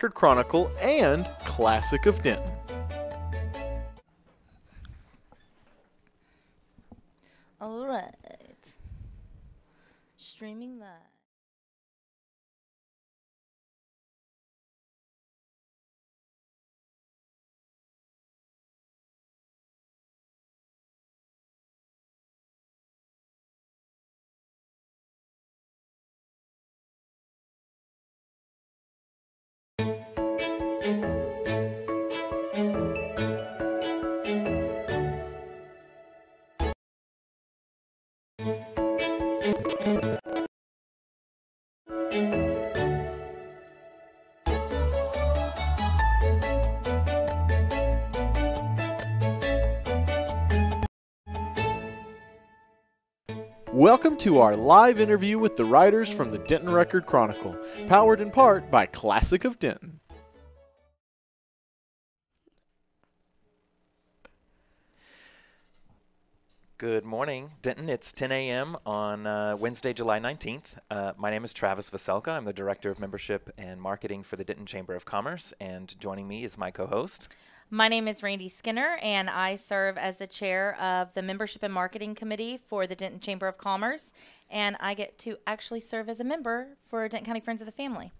Record Chronicle and Classic of Denton. All right. Streaming live. Welcome to our live interview with the writers from the Denton Record Chronicle, powered in part by Classic of Denton. Good morning, Denton. It's 10 a.m. on Wednesday, July 19th. My name is Travis Veselka. I'm the Director of Membership and Marketing for the Denton Chamber of Commerce, and joining me is my co-host. My name is Randy Skinner, and I serve as the chair of the Membership and Marketing Committee for the Denton Chamber of Commerce, and I get to actually serve as a member for Denton County Friends of the Family.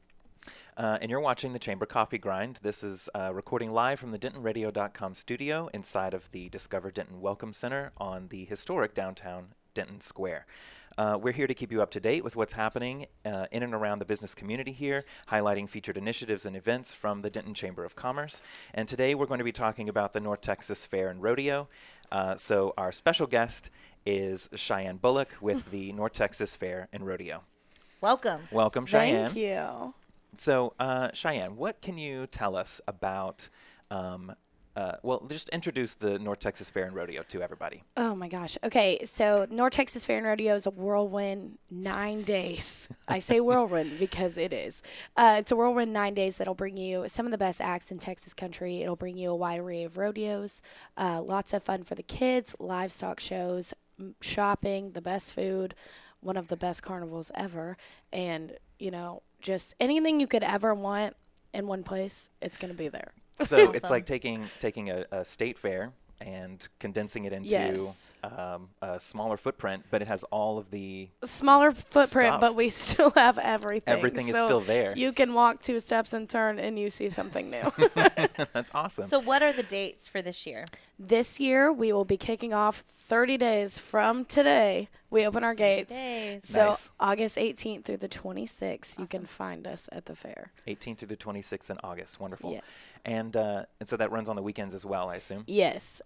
And you're watching the Chamber Coffee Grind. This is recording live from the DentonRadio.com studio inside of the Discover Denton Welcome Center on the historic downtown Denton Square. We're here to keep you up to date with what's happening in and around the business community here, highlighting featured initiatives and events from the Denton Chamber of Commerce. And today we're going to be talking about the North Texas Fair and Rodeo. So our special guest is Cheyenne Bullock with the North Texas Fair and Rodeo. Welcome. Welcome, Cheyenne. Thank you. So, Cheyenne, what can you tell us about, well, just introduce the North Texas Fair and Rodeo to everybody. Oh, my gosh. Okay, so North Texas Fair and Rodeo is a whirlwind 9 days. I say whirlwind because it is. It's a whirlwind 9 days that'll bring you some of the best acts in Texas country. It'll bring you a wide array of rodeos, lots of fun for the kids, livestock shows, shopping, the best food, one of the best carnivals ever, and, you know, just anything you could ever want in one place, it's going to be there. So Awesome. it's like taking a state fair and condensing it into Yes. a smaller footprint, but it has all of the Smaller footprint, stuff. but we still have everything. Everything is So still there. You can walk 2 steps and turn, and you see something new. That's awesome. So what are the dates for this year? This year, we will be kicking off 30 days from today. We open our gates. Days. So Nice. August 18th through the 26th, you can find us at the fair. 18th through the 26th in August. Wonderful. Yes. And so that runs on the weekends as well, I assume. Yes.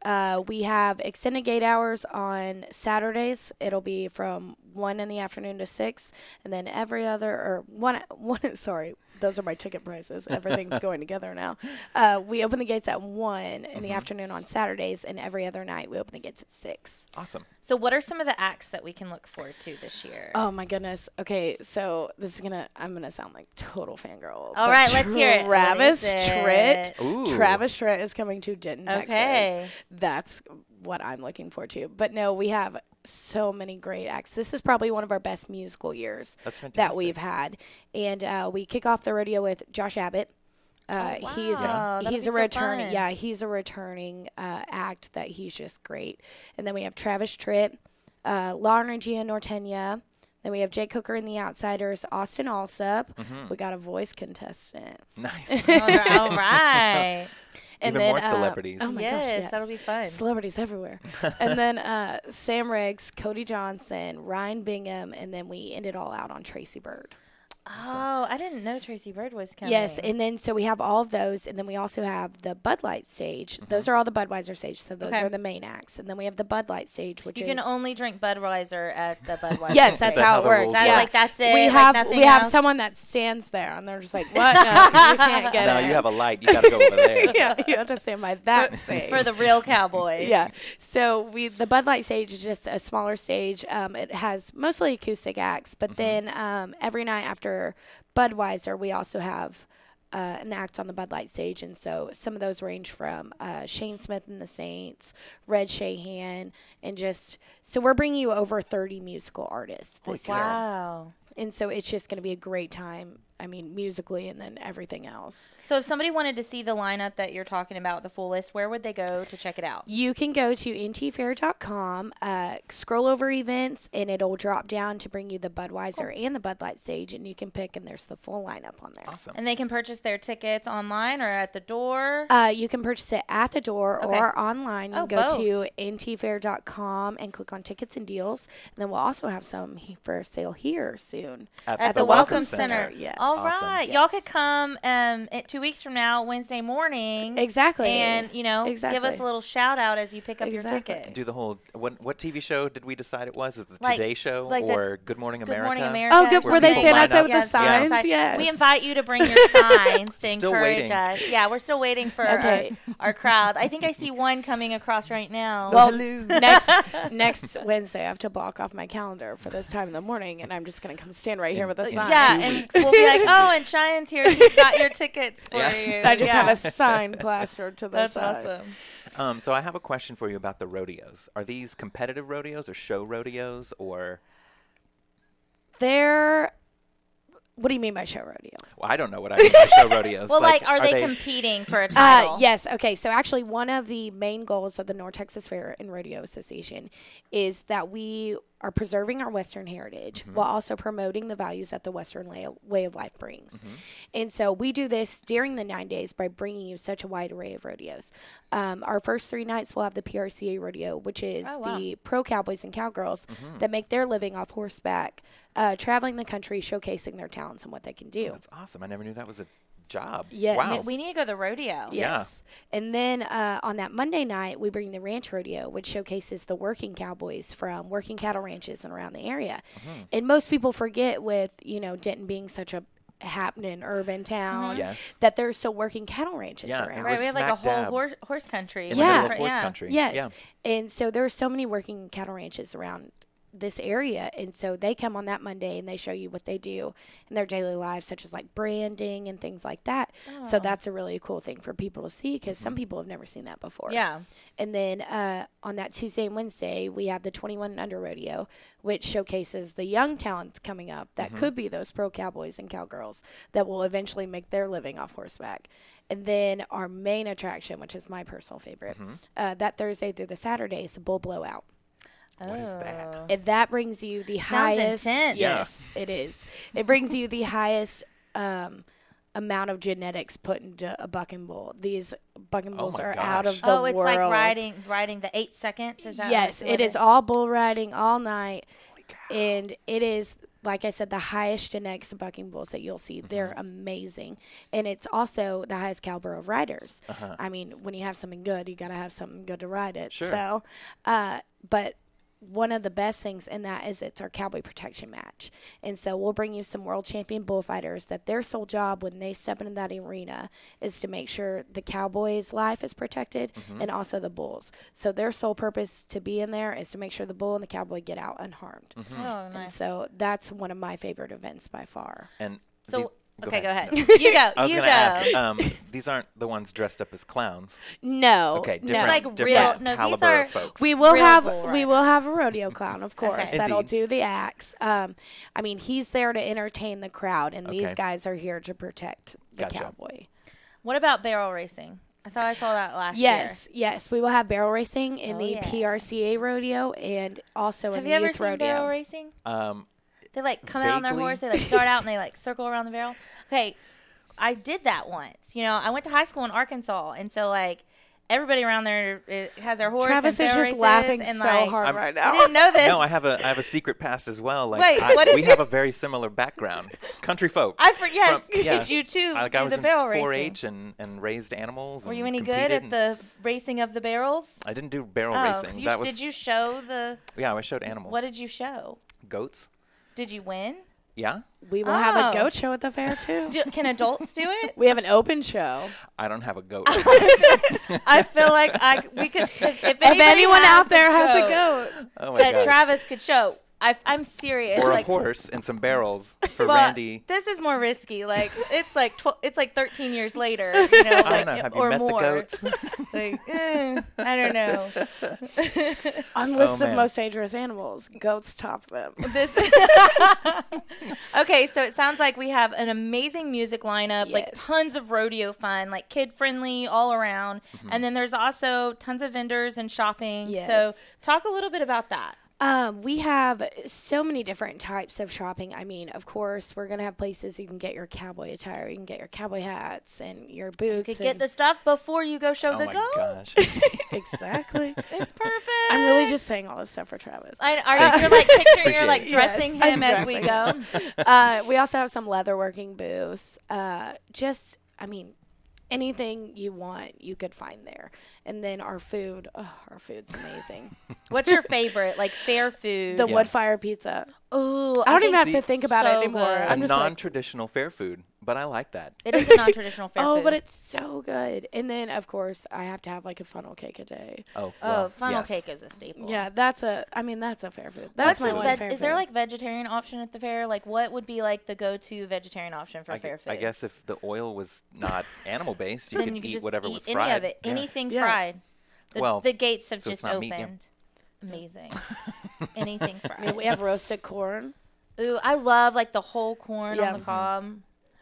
We have extended gate hours on Saturdays. It'll be from 1 in the afternoon to 6. And then every other, or one, sorry, those are my ticket prices. Everything's going together now. We open the gates at 1 in the afternoon on Saturdays, and every other night we open the gates at 6. Awesome. So what are some of the acts that we can look forward to this year? Oh my goodness. Okay, so I'm gonna sound like total fangirl. All but right, let's hear it. Travis What is Tritt. it? Ooh. Travis Tritt is coming to Denton, Okay. Texas. That's what I'm looking forward to. But no, we have so many great acts. This is probably one of our best musical years That's fantastic. that we've had. And we kick off the rodeo with Josh Abbott. Wow, He's that'll he's be a so returning fun. he's a returning act that he's just great. And then we have Travis Tritt, Lauren Regia Nortenia. Then we have Jake Hooker and the Outsiders, Austin Alsop. We got a voice contestant. Nice. All right. And Even then, more celebrities. Oh my yes, gosh, yes. that'll be fun. Celebrities everywhere. And then Sam Riggs, Cody Johnson, Ryan Bingham, and then we end it all out on Tracy Bird. Oh, I didn't know Tracy Bird was coming. Yes, and then so we have all of those, and then we also have the Bud Light stage. Those are all the Budweiser stage, so those Okay. are the main acts. And then we have the Bud Light stage, which you is can only drink Budweiser at the Budweiser. yes, that's Is that how how it the works. rules That's work? like that's it. we like have nothing we have else? someone that stands there, and they're just like, "What? No, you can't get No, in." you have a light. You got to go over there. yeah, you have to stand by that stage. for the real cowboys. Yeah. So the Bud Light stage is just a smaller stage. It has mostly acoustic acts, but then every night after Budweiser, we also have an act on the Bud Light stage, and so some of those range from Shane Smith and the Saints, Red Cheyenne, and just so we're bringing you over 30 musical artists this year. Wow. And so it's just going to be a great time. I mean, musically and then everything else. So if somebody wanted to see the lineup that you're talking about, the full list, where would they go to check it out? You can go to ntfair.com, scroll over events, and it'll drop down to bring you the Budweiser and the Bud Light stage, and you can pick, and there's the full lineup on there. Awesome. And they can purchase their tickets online or at the door? You can purchase it at the door or online. You can go to ntfair.com and click on tickets and deals. And then we'll also have some for sale here soon. At the Welcome Center. Yes. All Awesome. right. Yes. Y'all could come 2 weeks from now, Wednesday morning. Exactly. And, give us a little shout out as you pick up your tickets. Do the whole, what TV show did we decide it was? Is it the Like- Today Show like or Good Morning America? Good Morning America. Oh, good. Where they stand outside with the Yes, signs? yes. Yes. We invite you to bring your signs to Still encourage waiting. us. Yeah, we're still waiting for our crowd. I think I see one coming across right now. Well, next Wednesday, I have to block off my calendar for this time in the morning, and I'm just going to come stand right here with a sign. yeah, and we'll be like, oh, and Cheyenne's here. She's got your tickets for you. I just have a sign plastered to the That's side. awesome. So I have a question for you about the rodeos. Are these competitive rodeos or show rodeos or? What do you mean by show rodeo? Well, I don't know what I mean by show rodeos. Well, are they competing for a title? Yes. Okay. So actually, one of the main goals of the North Texas Fair and Rodeo Association is that we are preserving our Western heritage while also promoting the values that the Western way of life brings. And so we do this during the 9 days by bringing you such a wide array of rodeos. Our first 3 nights, we'll have the PRCA Rodeo, which is the pro cowboys and cowgirls that make their living off horseback, traveling the country, showcasing their talents and what they can do. That's awesome. I never knew that was a job. Yes. Wow. We need to go to the rodeo. Yes. And then on that Monday night, we bring the Ranch Rodeo, which showcases the working cowboys from working cattle ranches and around the area. And most people forget with, Denton being such a happening urban town that there's still working cattle ranches around. Right, we have like a smack whole dab horse country. in the middle of horse country. Yes. Yeah. And so there are so many working cattle ranches around this area, and so they come on that Monday and they show you what they do in their daily lives, such as like branding and things like that. So that's a really cool thing for people to see because some people have never seen that before. Yeah. And then on that Tuesday and Wednesday, we have the 21 and Under Rodeo, which showcases the young talents coming up that could be those pro cowboys and cowgirls that will eventually make their living off horseback. And then our main attraction, which is my personal favorite, that Thursday through the Saturday is the Bull Blowout. What is that? And that brings you the Sounds highest. intense. Yes, it is. It brings you the highest amount of genetics put into a bucking bull. These bucking bulls are out of the world. Oh, it's like riding the 8 seconds. Is that? Yes, it is all bull riding all night, and it is. Like I said, the highest genetics of bucking bulls that you'll see. They're amazing. And it's also the highest caliber of riders. I mean, when you have something good, you got to have something good to ride it. Sure. So, but one of the best things in that is it's our cowboy protection match. And so we'll bring you some world champion bullfighters that their sole job when they step into that arena is to make sure the cowboy's life is protected and also the bulls. So their sole purpose to be in there is to make sure the bull and the cowboy get out unharmed. Oh, nice. And so that's one of my favorite events by far. And So, go ahead. No. You go. I was you going go. to ask, these aren't the ones dressed up as clowns. No. Okay, no. different, Like different real- no, these caliber are- of folks. We will Real have bull a rodeo clown, of course, Okay. that'll Indeed. do the acts. I mean, he's there to entertain the crowd, and these Okay. guys are here to protect the Gotcha. cowboy. What about barrel racing? I thought I saw that last Yes, we will have barrel racing in Oh, the yeah. PRCA rodeo and also year. in Have the you ever youth seen rodeo. barrel racing? They like come out on their Vaguely. horse. They like start out and they like circle around the barrel. Okay, I did that once. I went to high school in Arkansas, and so like everybody around there has their horse. Travis and is barrel just races, laughing and, so like, hard I'm- right I now. didn't know this. No, I have a secret past as well. Like Wait, what is we have a very similar background. Country folk. Yes. From- yeah. Did you too I do was the in barrel 4-H racing? and raised animals. Were and you any good competed at the racing of the barrels? I didn't do barrel racing. You, That was did you show the? yeah. I showed animals. What did you show? Goats? Did you win? Yeah. We will have a Oh. goat show at the fair, too. Can adults do it? We have an open show. I don't have a goat. I feel like we could. 'Cause if If anyone has out there has a goat. Oh my that gosh. Travis could show. I'm serious. Or a like, horse and some barrels for well, Randy. This is more risky. Like it's like 13 years later, you know, I like don't know. Have you or met more. the goats? Like, I don't know. On list of man. most dangerous animals, goats top them. This Okay, so it sounds like we have an amazing music lineup, like Yes. tons of rodeo fun, like kid friendly all around. And then there's also tons of vendors and shopping. Yes. So talk a little bit about that. We have so many different types of shopping. I mean, of course, we're going to have places you can get your cowboy attire, you can get your cowboy hats and your boots. You could get the stuff before you go show Oh the my goat. gosh. Exactly. It's perfect. I'm really just saying all this stuff for Travis. You're like picturing, you're like Appreciate dressing Yes, him I'm as we go. We also have some leatherworking booths. I mean, anything you want, you could find there. And then our food's amazing. What's your favorite, like fair food? The Yeah. wood fire pizza. Ooh, I don't even have think to think about so it anymore. good. I'm A just like, non-traditional fair food, but I like that. it is a non-traditional fair oh, food. but it's so good. And then, of course, I have to have like a funnel cake a day. Oh, Oh, well, funnel yes. cake is a staple. Yeah, that's a fair food. That's my What's one fair is there food. like vegetarian option at the fair? Like what would be like the go-to vegetarian option for fair food? I guess if the oil was not animal-based, you then could you could eat just whatever eat was any fried. of it, Yeah. anything Yeah. fried. Well, The gates have so it's just not meat, opened. yeah. Amazing. Anything fried. I mean, we have roasted corn. Ooh, I love like the whole corn Yeah. on the cob.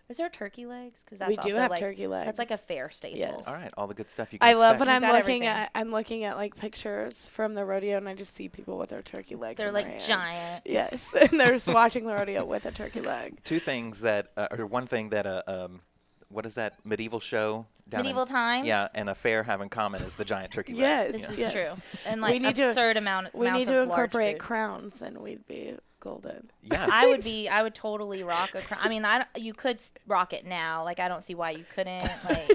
Is there turkey legs? Because that's We do also, have like, turkey legs. That's like a fair staple. Yes. All right, all the good stuff you can I love expect. when You've I'm got looking everything. at like pictures from the rodeo and I just see people with their turkey legs. They're in like their hand. giant. Yes, and they're just watching the rodeo with a turkey leg. Two things that, or one thing that, what is that medieval show? Down in- Medieval times. Yeah, and a fair have in common is the giant turkey leg. Yes, This is yes. true. And We like need to- absurd amount. We amounts need to of large incorporate food. crowns, and we'd be golden. Yeah. I would totally rock a crown. I mean, you could rock it now. Like, I don't see why you couldn't. Like,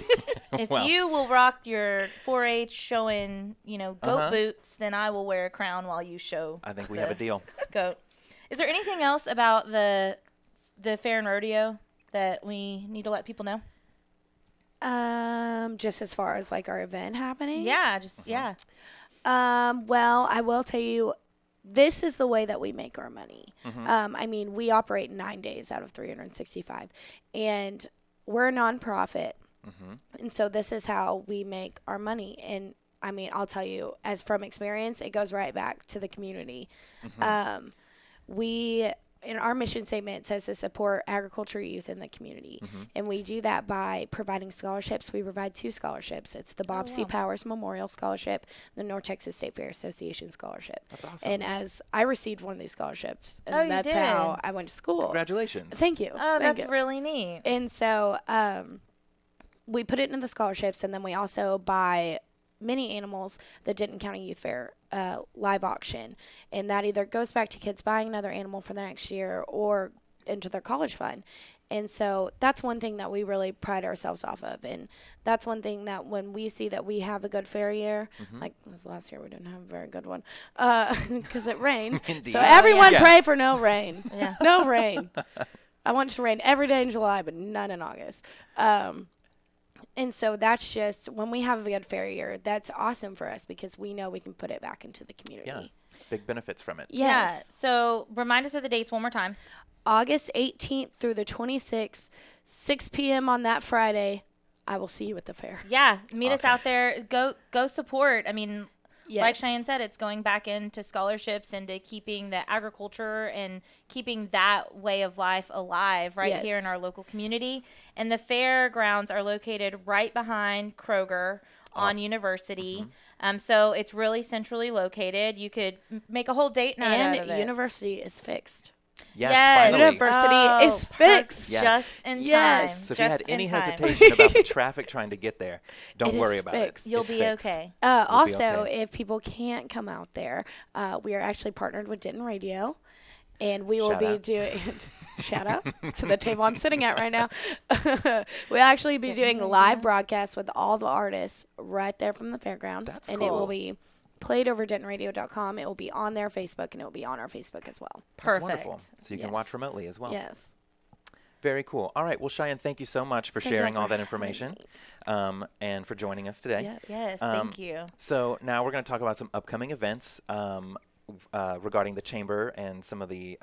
if Well. you will rock your 4-H showing, goat Uh-huh. boots, then I will wear a crown while you show. I think we the have a deal. Goat. Is there anything else about the fair and rodeo that we need to let people know? Just as far as like our event happening. Yeah, just yeah. Well, I will tell you, this is the way that we make our money. I mean, we operate 9 days out of 365, and we're a nonprofit, and so this is how we make our money. And I mean, I'll tell you, as from experience, it goes right back to the community. We in our mission statement, it says to support agriculture youth in the community. And we do that by providing scholarships. We provide 2 scholarships. It's the Bob C. Powers Memorial Scholarship, the North Texas State Fair Association Scholarship. That's awesome. And as I received one of these scholarships, and Oh, you that's did? how I went to school. Congratulations. Thank you. Oh, Thank that's you. really neat. And so we put it into the scholarships, and then we also buy many animals, the Denton County Youth Fair live auction, and that either goes back to kids buying another animal for the next year or into their college fund. And so that's one thing that we really pride ourselves off of, and that's one thing that when we see that we have a good fair year, like this last year we didn't have a very good one because it rained. Indeed. So everyone Yeah. pray for no rain. Yeah. No rain. I want it to rain every day in July, but none in August. And so that's just, when we have a good fair year, that's awesome for us because we know we can put it back into the community. Yeah. Big benefits from it. Yeah. Yes. So remind us of the dates one more time. August 18th through the 26th, 6 p.m. on that Friday, I will see you at the fair. Yeah. Meet us Awesome. out there. Go support. I mean, Yes. like Cheyenne said, it's going back into scholarships and to keeping the agriculture and keeping that way of life alive right Yes. here in our local community. And the fairgrounds are located right behind Kroger on University. So it's really centrally located. You could make a whole date night out of And it. University is fixed. Yes, Yes. finally. University is fixed. Yes. Just in Yes. time. So if you Just had in any time. hesitation about the traffic trying to get there, don't It worry is about fixed. it. You'll It's be fixed. okay. Also, okay. if people can't come out there, we are actually partnered with Denton Radio, and we will Shout be out. doing shout out to the table I'm sitting at right now. We'll actually be doing live broadcasts with all the artists right there from the fairgrounds, That's and it will cool. be played over dentonradio.com. It will be on their Facebook, and it will be on our Facebook as well. That's Perfect. wonderful. So you can Yes. watch remotely as well. Yes. Very cool. All right. Well, Cheyenne, thank you so much for Thank y'all sharing all for that having information and for joining us today. Yes. Yes, Um, thank you. So now we're going to talk about some upcoming events. regarding the chamber and some of the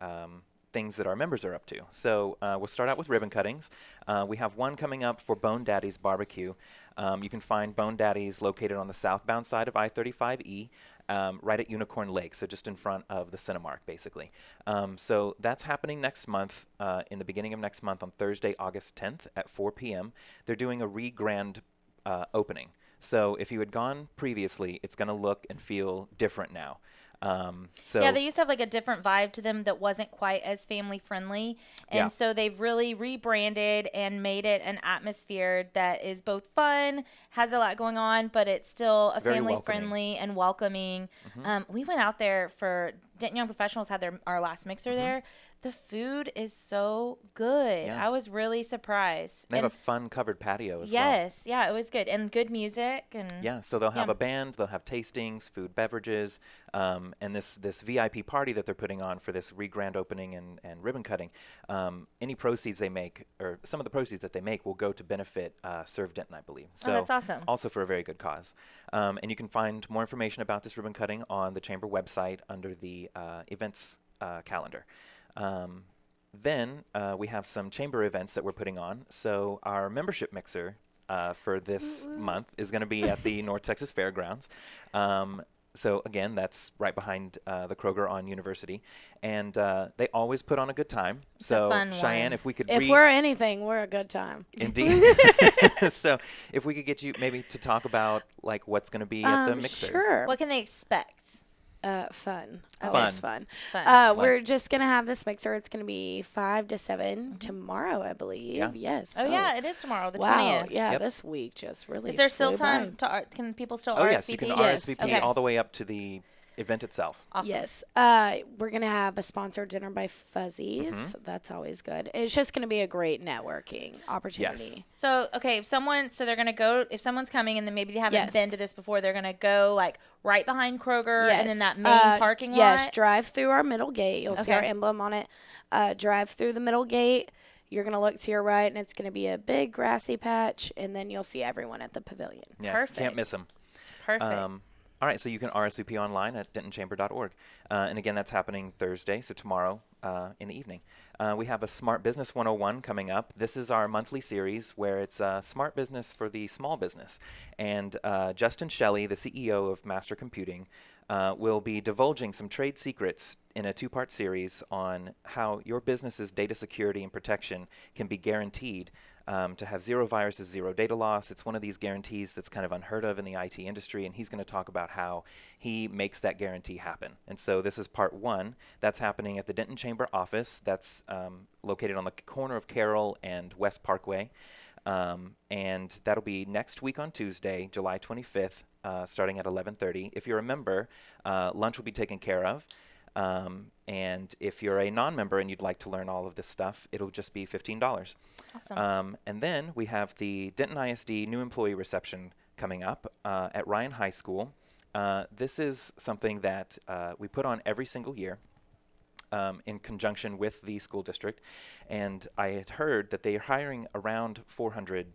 things that our members are up to. So we'll start out with ribbon cuttings. We have one coming up for Bone Daddy's Barbecue. You can find Bone Daddy's located on the southbound side of I-35E, right at Unicorn Lake, so just in front of the Cinemark, basically. So that's happening next month, in the beginning of next month on Thursday, August 10th at 4 p.m. They're doing a re-grand opening. So if you had gone previously, it's going to look and feel different now. Yeah, they used to have like a different vibe to them that wasn't quite as family friendly. And so they've really rebranded and made it an atmosphere that is both fun, has a lot going on, but it's still a Very family welcoming. friendly and welcoming. We went out there for Denton Young Professionals had our last mixer there. The food is so good. Yeah. I was really surprised. They have a fun covered patio as well. Yes, yeah, it was good. And good music. And Yeah, so they'll have a band, they'll have tastings, food, beverages, and this VIP party that they're putting on for this re-grand opening and ribbon cutting. Any proceeds they make, or some of the proceeds that they make, will go to benefit Serve Denton, I believe. So that's awesome. Also for a very good cause. And you can find more information about this ribbon cutting on the Chamber website under the events calendar. Then we have some chamber events that we're putting on. So our membership mixer for this month is going to be at the North Texas Fairgrounds. So again, that's right behind the Kroger on University, and they always put on a good time. It's so a fun Cheyenne, one. if we could, If we're anything, we're a good time. indeed. So if we could get you maybe to talk about like what's going to be at the mixer. Sure. what can they expect? Fun. Fun. Always fun. Fun. We're just going to have this mixer. It's going to be 5 to 7 tomorrow, I believe. Yeah. Yes. Oh, yeah, it is tomorrow, the Wow. 20th. Yeah, Yep. this week just really Is there still flew by. time to can people still Oh RSVP? yes, you can Yes. RSVP Okay. all the way up to the event itself. Awesome. Yes. We're going to have a sponsored dinner by Fuzzies. That's always good. It's just going to be a great networking opportunity. So, okay, if they're going to go, if someone's coming and then maybe they haven't Yes. been to this before, they're going to go like right behind Kroger Yes. and then that main parking lot. Yes, drive through our middle gate. You'll see our Okay. emblem on it. Drive through the middle gate. You're going to look to your right, and it's going to be a big grassy patch, and then you'll see everyone at the pavilion. Yeah, Perfect. can't miss them. Perfect. All right, so you can RSVP online at dentonchamber.org. And again, that's happening Thursday, so tomorrow in the evening. We have a Smart Business 101 coming up. This is our monthly series where it's smart business for the small business. And Justin Shelley, the CEO of Master Computing, will be divulging some trade secrets in a 2-part series on how your business's data security and protection can be guaranteed to have zero viruses, zero data loss. It's one of these guarantees that's kind of unheard of in the IT industry, and he's going to talk about how he makes that guarantee happen. And so this is part 1. That's happening at the Denton Chamber office. That's located on the corner of Carroll and West Parkway. And that'll be next week on Tuesday, July 25th, starting at 11:30. If you're a member, lunch will be taken care of. And if you're a non-member and you'd like to learn all of this stuff, it'll just be $15. Awesome. And then we have the Denton ISD new employee reception coming up at Ryan High School. This is something that we put on every single year in conjunction with the school district. And I had heard that they are hiring around 400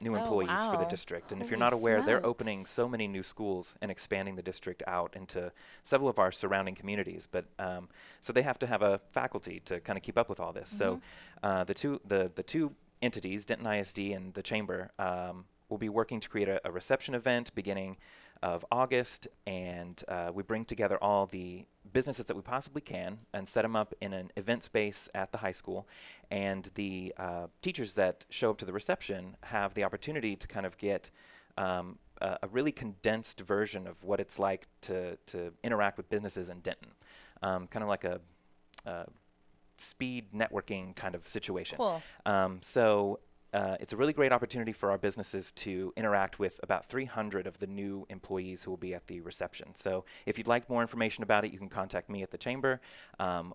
new employees for the wow. district. And if you're Holy not aware, they're smokes. opening so many new schools and expanding the district out into several of our surrounding communities. But so they have to have a faculty to kind of keep up with all this. So the two entities, Denton ISD and the Chamber, will be working to create a reception event beginning of August, and we bring together all the businesses that we possibly can and set them up in an event space at the high school. And the teachers that show up to the reception have the opportunity to kind of get a really condensed version of what it's like to interact with businesses in Denton, kind of like a speed networking kind of situation. Cool. So it's a really great opportunity for our businesses to interact with about 300 of the new employees who will be at the reception. So if you'd like more information about it, you can contact me at the Chamber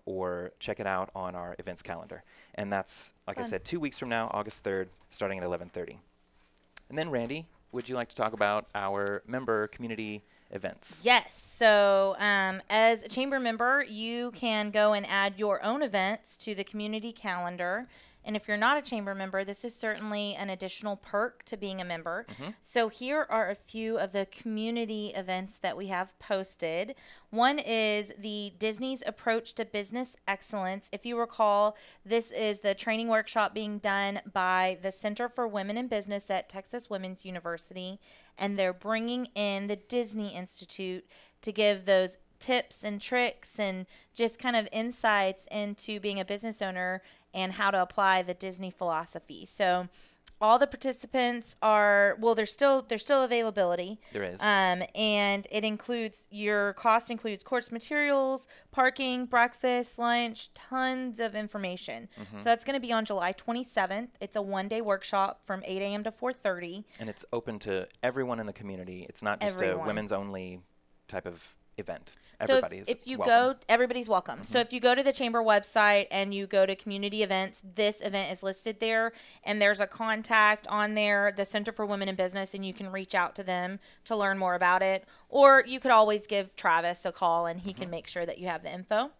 or check it out on our events calendar. And that's, like I said, 2 weeks from now, August 3rd, starting at 11:30. And then, Randy, would you like to talk about our member community events? Yes. So as a chamber member, you can go and add your own events to the community calendar. And if you're not a chamber member, this is certainly an additional perk to being a member. So here are a few of the community events that we have posted. One is the Disney's Approach to Business Excellence. If you recall, this is the training workshop being done by the Center for Women in Business at Texas Women's University, and they're bringing in the Disney Institute to give those tips and tricks and just kind of insights into being a business owner and how to apply the Disney philosophy. So all the participants are, well, there's still availability. There is. And it includes, your cost includes course materials, parking, breakfast, lunch, tons of information. So that's going to be on July 27th. It's a one-day workshop from 8 a.m. to 4:30. And it's open to everyone in the community. It's not just a women's only type of event. Everybody is welcome. Everybody's welcome. So if you go to the chamber website and you go to community events, this event is listed there, and there's a contact on there, the Center for Women in Business, and you can reach out to them to learn more about it. Or you could always give Travis a call, and he can make sure that you have the info.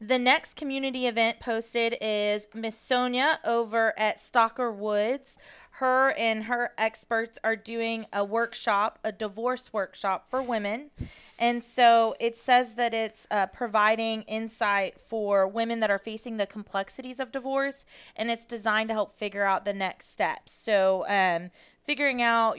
The next community event posted is Miss Sonia over at Stalker Woods. Her and her experts are doing a workshop, a divorce workshop for women. And so it says that it's providing insight for women that are facing the complexities of divorce, and it's designed to help figure out the next steps. So figuring out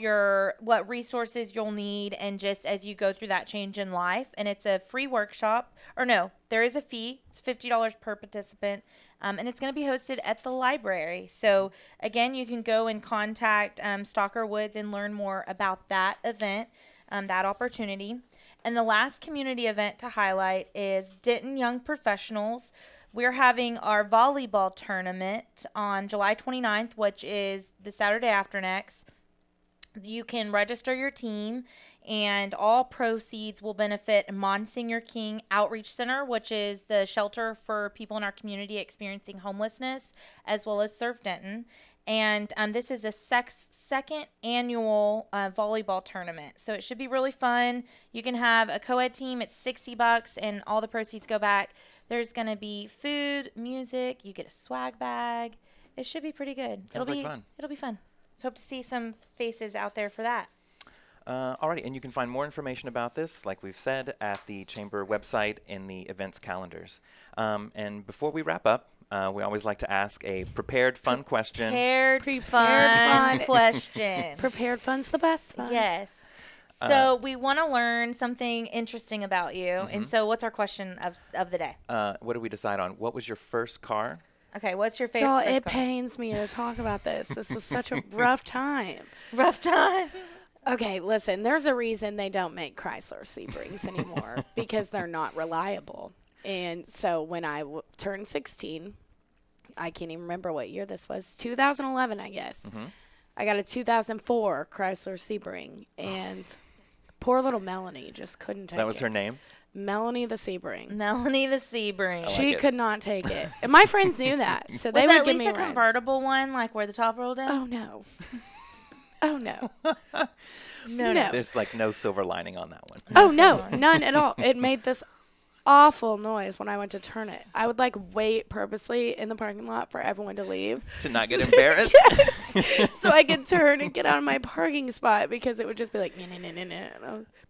what resources you'll need, and just as you go through that change in life. And it's a free workshop, or no, there is a fee. It's $50 per participant, and it's going to be hosted at the library. So again, you can go and contact Stalker Woods and learn more about that event, that opportunity. And the last community event to highlight is Denton Young Professionals. We're having our volleyball tournament on July 29th, which is the Saturday after next. You can register your team, and all proceeds will benefit Monsignor King Outreach Center, which is the shelter for people in our community experiencing homelessness, as well as Surf Denton. And this is the second annual volleyball tournament. So it should be really fun. You can have a co-ed team. It's $60, and all the proceeds go back. There's going to be food, music. You get a swag bag. It should be pretty good. Sounds like fun. It'll be fun. So hope to see some faces out there for that. Alrighty, and you can find more information about this, like we've said, at the Chamber website in the events calendars. And before we wrap up, we always like to ask a prepared fun question. Prepared fun question. Prepared fun's the best fun. Yes. So we want to learn something interesting about you. And so what's our question of the day? What did we decide on? What was your first car? Okay, what's your favorite first car? It car? pains me to talk about this. This is such a rough time. Rough time? Okay, listen, there's a reason they don't make Chrysler Seabrings anymore, because they're not reliable. And so when I turned 16, I can't even remember what year this was, 2011, I guess. I got a 2004 Chrysler Sebring, and poor little Melanie just couldn't take it. That was her name? Melanie the Sebring. Melanie the Sebring. She could not take it. And my friends knew that, so they would give me rides. Was it at least a convertible one, like where the top rolled down? Oh, no. Oh, no. No. There's like no silver lining on that one. Oh, no. None at all. It made this awful noise when I went to turn it. I would like wait purposely in the parking lot for everyone to leave. To not get embarrassed? Yes. So I could turn and get out of my parking spot, because it would just be like, nah.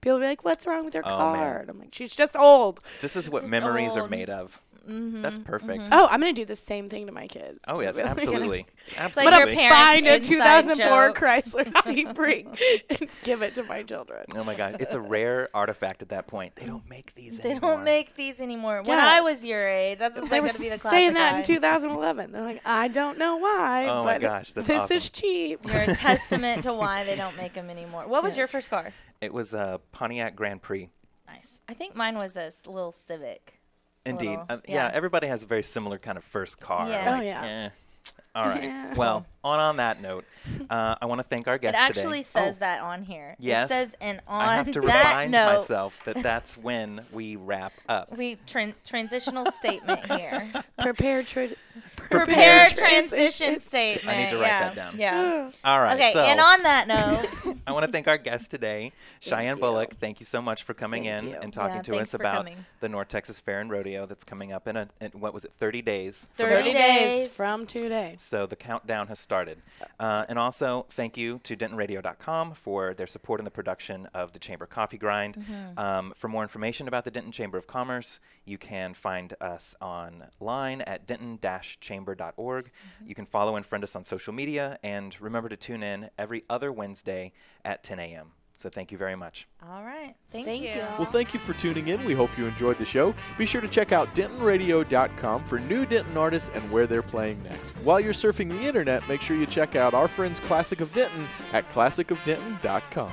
People would be like, what's wrong with your car? And I'm like, she's just old. This is what memories are made of. That's perfect. Oh, I'm going to do the same thing to my kids. Oh, yes, absolutely. Absolutely. I'm going to find a 2004 joke. Chrysler Sebring and give it to my children. Oh, my God. It's a rare artifact at that point. They don't make these anymore. They don't make these anymore. Yeah. When I was your age, that's like going to be the classic. Saying that in 2011. They're like, I don't know why. Oh, my gosh. That's awesome. This is cheap. You're a testament to why they don't make them anymore. What was your first car? It was a Pontiac Grand Prix. Nice. I think mine was a little Civic. Indeed. Yeah, everybody has a very similar kind of first car. Yeah. Like, oh, yeah. All right. Yeah. Well, on that note, I want to thank our guest today. It actually says that on here. Yes. It says, and on I have to that remind note, myself that that's when we wrap up. We transitional statement here. Prepared transition statement. I need to write that down. Yeah. All right. Okay, so and on that note, I want to thank our guest today, Cheyenne Bullock. Thank you so much for coming in and talking to us about the North Texas Fair and Rodeo that's coming up in, what was it, 30 days? 30 days from today. So the countdown has started. And also, thank you to DentonRadio.com for their support in the production of the Chamber Coffee Grind. For more information about the Denton Chamber of Commerce, you can find us online at denton-chamber.org. You can follow and friend us on social media, and remember to tune in every other Wednesday at 10 a.m. So thank you very much. All right. Thank you. Well, thank you for tuning in. We hope you enjoyed the show. Be sure to check out DentonRadio.com for new Denton artists and where they're playing next. While you're surfing the internet, make sure you check out our friends Classic of Denton at classicofdenton.com.